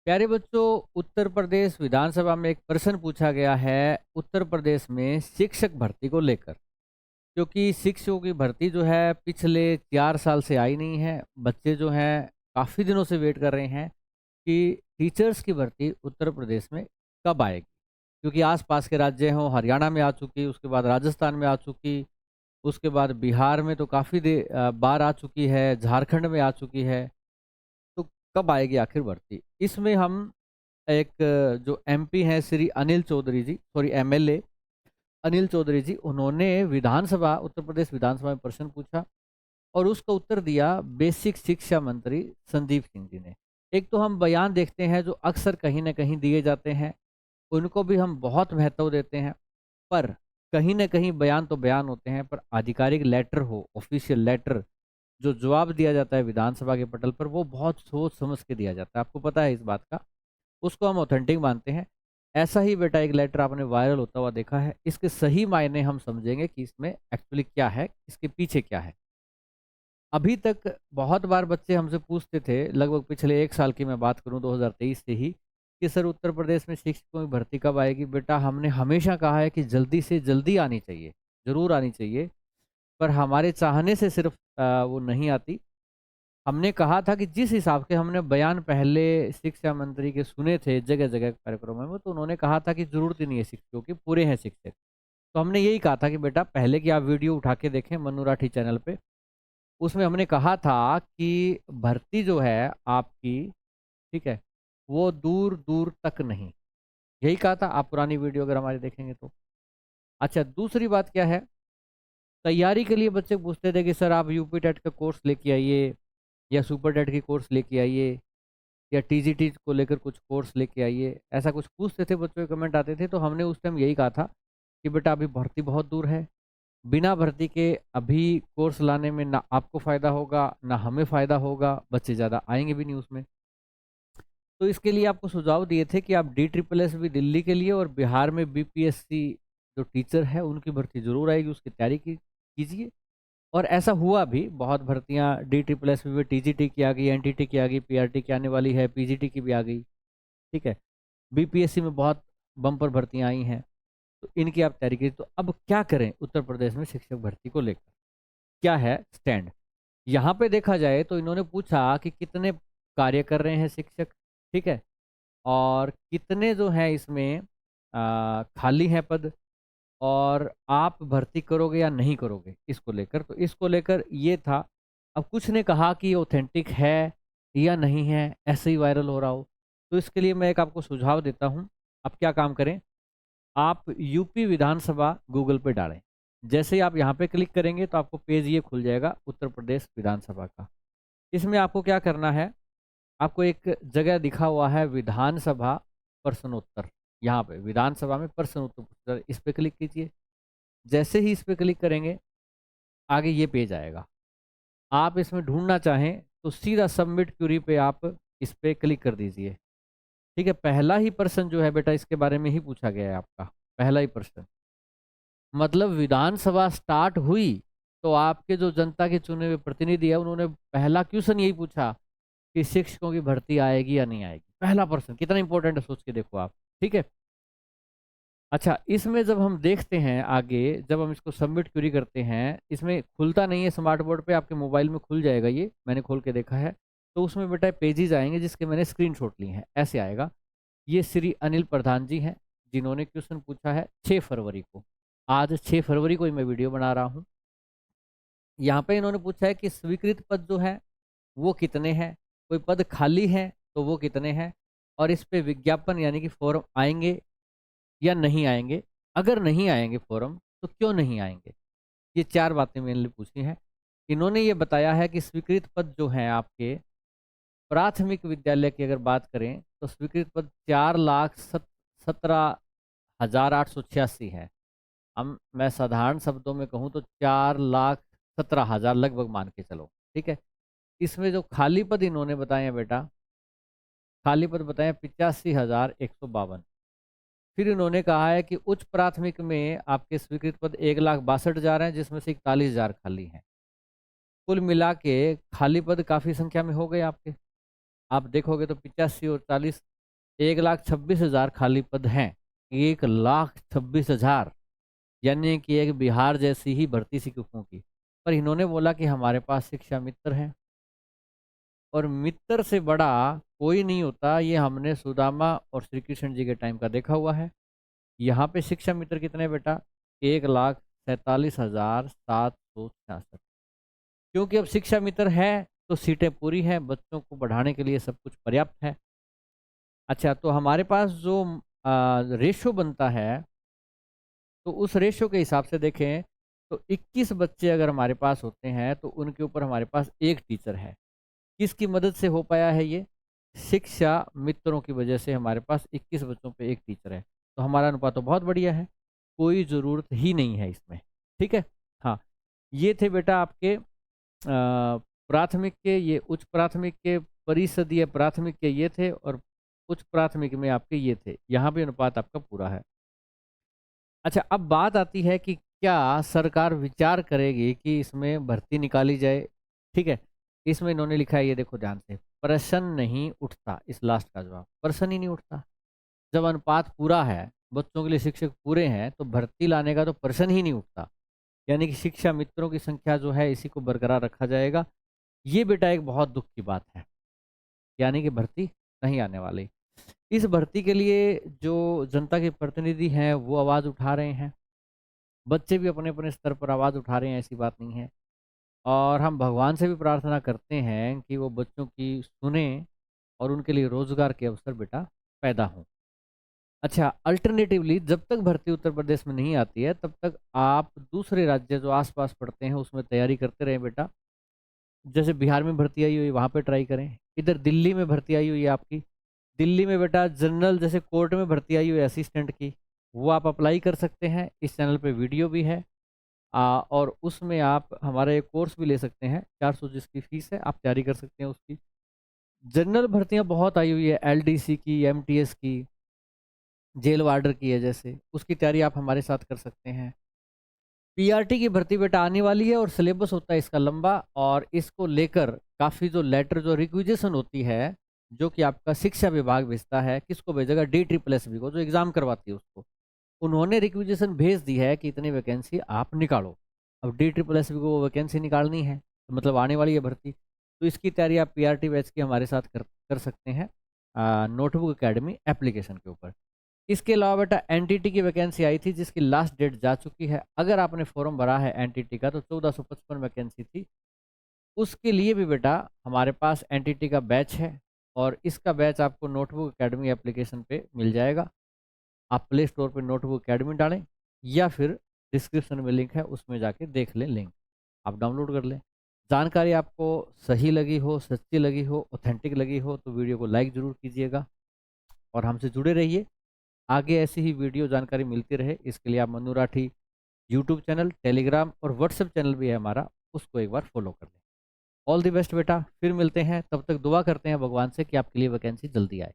प्यारे बच्चों, उत्तर प्रदेश विधानसभा में एक प्रश्न पूछा गया है उत्तर प्रदेश में शिक्षक भर्ती को लेकर। क्योंकि शिक्षकों की भर्ती जो है पिछले 4 साल से आई नहीं है। बच्चे जो हैं काफ़ी दिनों से वेट कर रहे हैं कि टीचर्स की भर्ती उत्तर प्रदेश में कब आएगी। क्योंकि आसपास के राज्य हों, हरियाणा में आ चुकी, उसके बाद राजस्थान में आ चुकी, उसके बाद बिहार में तो काफ़ी बार आ चुकी है, झारखंड में आ चुकी है। तो कब आएगी आखिर भर्ती? इसमें हम एक जो एमपी हैं श्री अनिल चौधरी जी, सॉरी एमएलए अनिल चौधरी जी, उन्होंने विधानसभा उत्तर प्रदेश विधानसभा में प्रश्न पूछा और उसका उत्तर दिया बेसिक शिक्षा मंत्री संदीप सिंह जी ने। एक तो हम बयान देखते हैं जो अक्सर कहीं ना कहीं दिए जाते हैं, उनको भी हम बहुत महत्व देते हैं, पर कहीं ना कहीं बयान तो बयान होते हैं, पर आधिकारिक लेटर हो, ऑफिशियल लेटर, जो जवाब दिया जाता है विधानसभा के पटल पर, वो बहुत सोच समझ के दिया जाता है। आपको पता है इस बात का, उसको हम ऑथेंटिक मानते हैं। ऐसा ही बेटा एक लेटर आपने वायरल होता हुआ देखा है, इसके सही मायने हम समझेंगे कि इसमें एक्चुअली क्या है, इसके पीछे क्या है। अभी तक बहुत बार बच्चे हमसे पूछते थे, लगभग पिछले 1 साल की मैं बात करूं 2023 से ही, कि सर उत्तर प्रदेश में शिक्षकों की भर्ती कब आएगी। बेटा हमने हमेशा कहा है कि जल्दी से जल्दी आनी चाहिए, जरूर आनी चाहिए, पर हमारे चाहने से सिर्फ वो नहीं आती। हमने कहा था कि जिस हिसाब के हमने बयान पहले शिक्षा मंत्री के सुने थे जगह जगह कार्यक्रमों में, तो उन्होंने कहा था कि जरूरत ही नहीं है शिक्षकों की, पूरे हैं शिक्षक। तो हमने यही कहा था कि बेटा पहले की आप वीडियो उठा के देखें मन्नू राठी चैनल पे, उसमें हमने कहा था कि भर्ती जो है आपकी, ठीक है, वो दूर दूर तक नहीं, यही कहा था। आप पुरानी वीडियो अगर हमारी देखेंगे तो। अच्छा, दूसरी बात क्या है, तैयारी के लिए बच्चे पूछते थे कि सर आप यूपी टेट का कोर्स लेके आइए, या सुपर टेट की कोर्स लेके आइए, या टीजीटी को लेकर कुछ कोर्स लेके आइए, ऐसा कुछ पूछते थे बच्चों के, कमेंट आते थे। तो हमने उस टाइम यही कहा था कि बेटा अभी भर्ती बहुत दूर है, बिना भर्ती के अभी कोर्स लाने में ना आपको फ़ायदा होगा ना हमें फ़ायदा होगा, बच्चे ज़्यादा आएंगे भी नहीं उसमें। तो इसके लिए आपको सुझाव दिए थे कि आप डी ट्रिपल एस भी दिल्ली के लिए और बिहार में बीपीएससी जो टीचर है उनकी भर्ती जरूर आएगी, उसकी तैयारी कीजिए। और ऐसा हुआ भी, बहुत भर्तियां डी ट्रिपल एस में टीजीटी की आ गई, एनटीटी की आ गई, पीआरटी की आने वाली है, पीजीटी की भी आ गई, ठीक है। बीपीएससी में बहुत बम्पर भर्तियां आई हैं, तो इनकी आप तैयारी कीजिए। तो अब क्या करें उत्तर प्रदेश में शिक्षक भर्ती को लेकर, क्या है स्टैंड? यहाँ पे देखा जाए तो इन्होंने पूछा कि कितने कार्य कर रहे हैं शिक्षक, ठीक है, और कितने जो हैं इसमें खाली हैं पद, और आप भर्ती करोगे या नहीं करोगे इसको लेकर। तो इसको लेकर ये था। अब कुछ ने कहा कि ये ऑथेंटिक है या नहीं है, ऐसे ही वायरल हो रहा हो। तो इसके लिए मैं एक आपको सुझाव देता हूँ। आप क्या काम करें, आप यूपी विधानसभा गूगल पे डालें। जैसे ही आप यहाँ पे क्लिक करेंगे तो आपको पेज ये खुल जाएगा उत्तर प्रदेश विधानसभा का। इसमें आपको क्या करना है, आपको एक जगह दिखा हुआ है विधानसभा प्रश्नोत्तर, यहाँ पे विधानसभा में प्रश्नोत्तर, इस पे क्लिक कीजिए। जैसे ही इस पे क्लिक करेंगे आगे ये पेज आएगा। आप इसमें ढूंढना चाहें तो सीधा सबमिट क्यूरी पे आप इस पे क्लिक कर दीजिए, ठीक है। पहला ही प्रश्न जो है बेटा इसके बारे में ही पूछा गया है आपका, पहला ही प्रश्न। मतलब विधानसभा स्टार्ट हुई तो आपके जो जनता के चुने हुए प्रतिनिधि है उन्होंने पहला क्वेश्चन यही पूछा कि शिक्षकों की भर्ती आएगी या नहीं आएगी। पहला प्रश्न कितना इंपॉर्टेंट है सोच के देखो आप, ठीक है। अच्छा, इसमें जब हम देखते हैं आगे, जब हम इसको सबमिट क्यूरी करते हैं, इसमें खुलता नहीं है स्मार्ट बोर्ड पे, आपके मोबाइल में खुल जाएगा, ये मैंने खोल के देखा है। तो उसमें बेटा पेजेस आएंगे जिसके मैंने स्क्रीनशॉट लिए हैं, ऐसे आएगा। ये श्री अनिल प्रधान जी हैं जिन्होंने क्वेश्चन पूछा है 6 फरवरी को। आज 6 फरवरी को ही मैं वीडियो बना रहा हूँ। यहाँ पे इन्होंने पूछा है कि स्वीकृत पद जो है वो कितने हैं, कोई पद खाली है तो वो कितने हैं, और इस पे विज्ञापन यानी कि फॉर्म आएंगे या नहीं आएंगे। अगर नहीं आएंगे फॉर्म तो क्यों नहीं आएंगे, ये 4 बातें मेनली पूछी हैं। इन्होंने ये बताया है कि स्वीकृत पद जो हैं आपके प्राथमिक विद्यालय की अगर बात करें तो स्वीकृत पद 4,17,886 है। हम मैं साधारण शब्दों में कहूँ तो 4,17,000 लगभग मान के चलो, ठीक है। इसमें जो खाली पद इन्होंने बताए हैं बेटा, खाली पद बताए 85,152। फिर इन्होंने कहा है कि उच्च प्राथमिक में आपके स्वीकृत पद 1,62,000 हैं जिसमें से 41,000 खाली हैं। कुल मिला के खाली पद काफ़ी संख्या में हो गए आपके। आप देखोगे तो 85 और 40 1,26,000 खाली पद हैं। 1,26,000, यानी कि एक बिहार जैसी ही भर्ती शिक्षकों की। पर इन्होंने बोला कि हमारे पास शिक्षा मित्र हैं, और मित्र से बड़ा कोई नहीं होता। ये हमने सुदामा और श्री कृष्ण जी के टाइम का देखा हुआ है। यहाँ पे शिक्षा मित्र कितने बेटा? 1,47,766। क्योंकि अब शिक्षा मित्र है तो सीटें पूरी हैं, बच्चों को बढ़ाने के लिए सब कुछ पर्याप्त है। अच्छा, तो हमारे पास जो रेशो बनता है, तो उस रेशो के हिसाब से देखें तो 21 बच्चे अगर हमारे पास होते हैं तो उनके ऊपर हमारे पास एक टीचर है। किसकी मदद से हो पाया है ये? शिक्षा मित्रों की वजह से हमारे पास 21 बच्चों पे एक टीचर है। तो हमारा अनुपात तो बहुत बढ़िया है, कोई ज़रूरत ही नहीं है इसमें। ठीक है। हाँ, ये थे बेटा आपके प्राथमिक के, ये उच्च प्राथमिक के, परिषदीय प्राथमिक के ये थे, और उच्च प्राथमिक में आपके ये थे। यहाँ पे अनुपात आपका पूरा है। अच्छा, अब बात आती है कि क्या सरकार विचार करेगी कि इसमें भर्ती निकाली जाए। ठीक है। इसमें इन्होंने लिखा है, ये देखो ध्यान से, प्रश्न नहीं उठता। इस लास्ट का जवाब, प्रश्न ही नहीं उठता। जब अनुपात पूरा है, बच्चों के लिए शिक्षक पूरे हैं, तो भर्ती लाने का तो प्रश्न ही नहीं उठता। यानी कि शिक्षा मित्रों की संख्या जो है इसी को बरकरार रखा जाएगा। ये बेटा एक बहुत दुख की बात है, यानी कि भर्ती नहीं आने वाली। इस भर्ती के लिए जो जनता के प्रतिनिधि हैं वो आवाज़ उठा रहे हैं, बच्चे भी अपने अपने स्तर पर आवाज़ उठा रहे हैं, ऐसी बात नहीं है। और हम भगवान से भी प्रार्थना करते हैं कि वो बच्चों की सुने और उनके लिए रोजगार के अवसर बेटा पैदा हों। अच्छा, अल्टरनेटिवली जब तक भर्ती उत्तर प्रदेश में नहीं आती है तब तक आप दूसरे राज्य जो आसपास पड़ते हैं उसमें तैयारी करते रहें बेटा। जैसे बिहार में भर्ती आई हुई है वहाँ पे ट्राई करें। इधर दिल्ली में भर्ती आई हुई है आपकी, दिल्ली में बेटा जनरल जैसे कोर्ट में भर्ती आई हुई है असिस्टेंट की, वो आप अप्लाई कर सकते हैं। इस चैनल पे वीडियो भी है। और उसमें आप हमारा एक कोर्स भी ले सकते हैं, 400 जिसकी फीस है, आप तैयारी कर सकते हैं उसकी। जनरल भर्तियां बहुत आई हुई है, एलडीसी की, एमटीएस की, जेल वार्डर की है, जैसे उसकी तैयारी आप हमारे साथ कर सकते हैं। पीआरटी की भर्ती बेटा आने वाली है और सिलेबस होता है इसका लंबा, और इसको लेकर काफ़ी जो लेटर जो रिक्विजिशन होती है, जो कि आपका शिक्षा विभाग भेजता है, किसको भेजेगा? DSSB को, जो एग्ज़ाम करवाती है उसको। उन्होंने रिक्विजिशन भेज दी है कि इतनी वैकेंसी आप निकालो। अब DSSB को वो वैकेंसी निकालनी है, तो मतलब आने वाली है भर्ती। तो इसकी तैयारी आप पीआरटी बैच की हमारे साथ कर सकते हैं, नोटबुक अकेडमी एप्लीकेशन के ऊपर। इसके अलावा बेटा एनटीटी की वैकेंसी आई थी जिसकी लास्ट डेट जा चुकी है। अगर आपने फॉर्म भरा है एनटीटी का तो 1455 वैकेंसी थी। उसके लिए भी बेटा हमारे पास एनटीटी का बैच है, और इसका बैच आपको नोटबुक एकेडमी एप्लीकेशन पे मिल जाएगा। आप प्ले स्टोर पे नोटबुक एकेडमी डालें, या फिर डिस्क्रिप्शन में लिंक है उसमें जाके देख लें, लिंक आप डाउनलोड कर लें। जानकारी आपको सही लगी हो, सच्ची लगी हो, ऑथेंटिक लगी हो तो वीडियो को लाइक ज़रूर कीजिएगा, और हमसे जुड़े रहिए। आगे ऐसी ही वीडियो जानकारी मिलती रहे, इसके लिए आप Manu Rathi YouTube channel, Telegram और व्हाट्सएप चैनल भी है हमारा, उसको एक बार फॉलो कर लें। ऑल द बेस्ट बेटा, फिर मिलते हैं, तब तक दुआ करते हैं भगवान से कि आपके लिए वैकेंसी जल्दी आए।